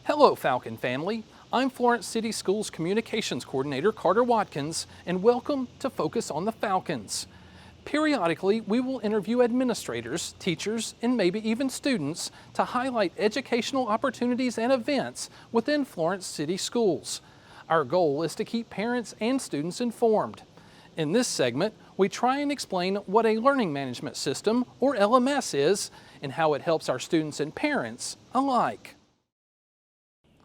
Hello, Falcon family. I'm Florence City Schools Communications Coordinator Carter Watkins, and welcome to Focus on the Falcons. Periodically, we will interview administrators, teachers, and maybe even students to highlight educational opportunities and events within Florence City Schools. Our goal is to keep parents and students informed. In this segment, we try and explain what a learning management system, or LMS, is and how it helps our students and parents alike.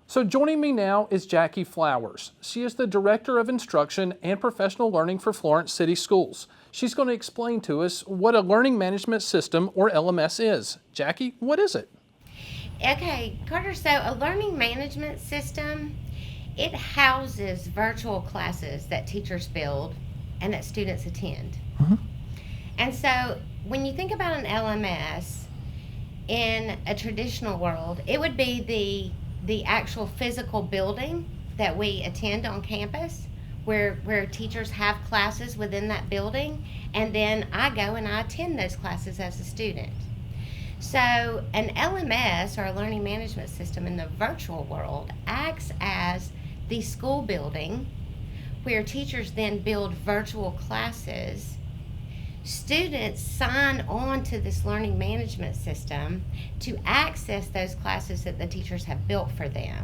So joining me now is Jackie Flowers. She is the Director of Instruction and Professional Learning for Florence City Schools. She's going to explain to us what a learning management system, or LMS, is. Jackie, what is it? Okay, Carter, so a learning management system, it houses virtual classes that teachers build and that students attend. And so when you think about an LMS in a traditional world, it would be the actual physical building that we attend on campus, where teachers have classes within that building, and then I go and I attend those classes as a student. So an LMS, or a learning management system, in the virtual world acts as the school building where teachers then build virtual classes. Students sign on to this learning management system to access those classes that the teachers have built for them.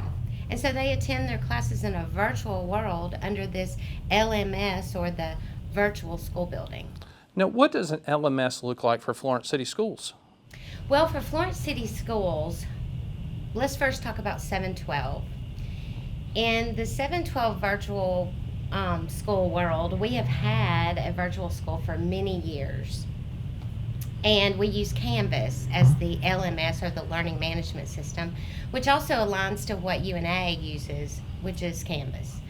And so they attend their classes in a virtual world under this LMS, or the virtual school building. Now, what does an LMS look like for Florence City Schools? Well, for Florence City Schools, let's first talk about 712. In the 712 virtual school world, we have had a virtual school for many years. And we use Canvas as the LMS, or the learning management system, which also aligns to what UNA uses, which is Canvas.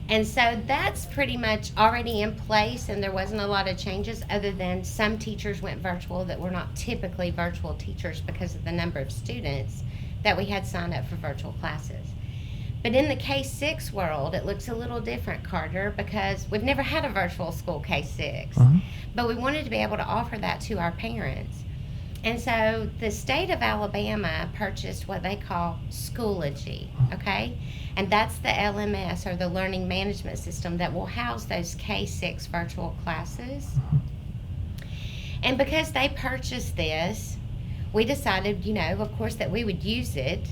And so that's pretty much already in place, and there wasn't a lot of changes other than some teachers went virtual that were not typically virtual teachers because of the number of students that we had signed up for virtual classes. But in the K-6 world, it looks a little different, Carter, because we've never had a virtual school K-6. But we wanted to be able to offer that to our parents. And so the state of Alabama purchased what they call Schoology, okay? And that's the LMS, or the learning management system, that will house those K-6 virtual classes. And because they purchased this, we decided, of course, that we would use it.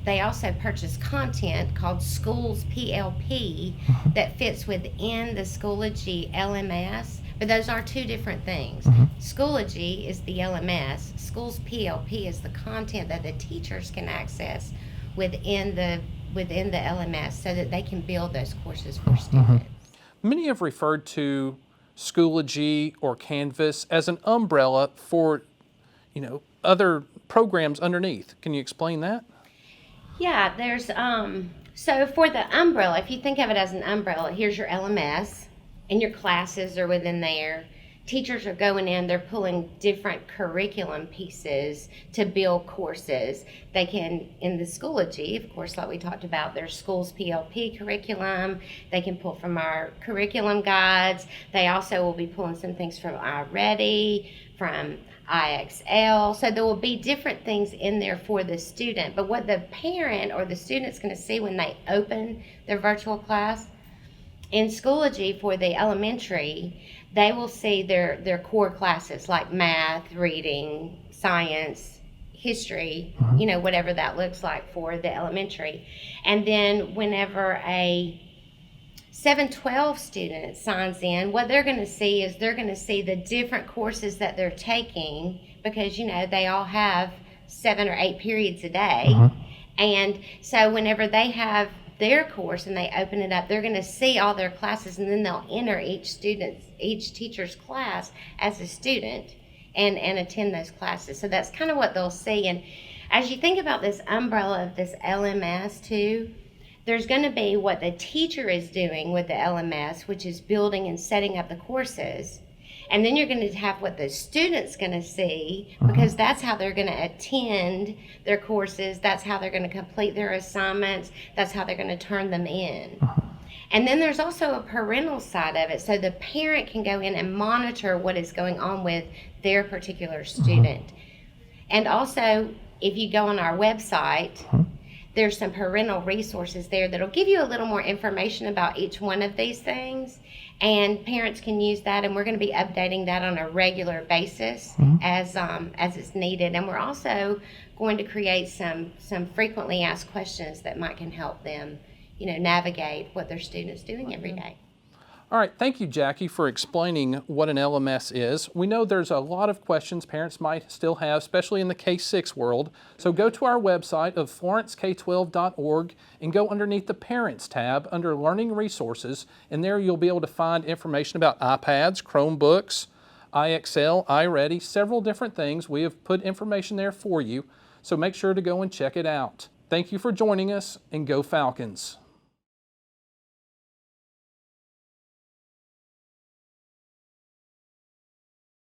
They also purchased content called Schools PLP that fits within the Schoology LMS, but those are two different things. Schoology is the LMS. Schools PLP is the content that the teachers can access within the LMS so that they can build those courses for students. Many have referred to Schoology or Canvas as an umbrella for, other programs underneath. Can you explain that? Yeah, there's, so for the umbrella, if you think of it as an umbrella, here's your LMS, and your classes are within there. Teachers are going in, they're pulling different curriculum pieces to build courses. They can, in the Schoology, of course, like we talked about, there's Schools PLP curriculum. They can pull from our curriculum guides. They also will be pulling some things from iReady, from IXL. So there will be different things in there for the student. But what the parent or the student's going to see when they open their virtual class, in Schoology for the elementary, they will see their core classes like math, reading, science, history, whatever that looks like for the elementary. And then whenever a 712 student signs in, what they're going to see is they're going to see the different courses that they're taking, because they all have 7 or 8 periods a day. And so whenever they have their course and they open it up, they're going to see all their classes, and then they'll enter each teacher's class as a student and attend those classes. So that's kind of what they'll see. And as you think about this umbrella of this LMS too, there's going to be what the teacher is doing with the LMS, which is building and setting up the courses. And then you're going to have what the student's going to see, because that's how they're going to attend their courses. That's how they're going to complete their assignments. That's how they're going to turn them in. And then there's also a parental side of it. So the parent can go in and monitor what is going on with their particular student. And also, if you go on our website, there's some parental resources there that'll give you a little more information about each one of these things, and parents can use that, and we're going to be updating that on a regular basis as it's needed. And we're also going to create some frequently asked questions that can help them, navigate what their students doing every day. All right, thank you, Jackie, for explaining what an LMS is. We know there's a lot of questions parents might still have, especially in the K-6 world. So go to our website of florencek12.org and go underneath the Parents tab under Learning Resources, and there you'll be able to find information about iPads, Chromebooks, iXL, iReady, several different things. We have put information there for you, so make sure to go and check it out. Thank you for joining us, and go Falcons.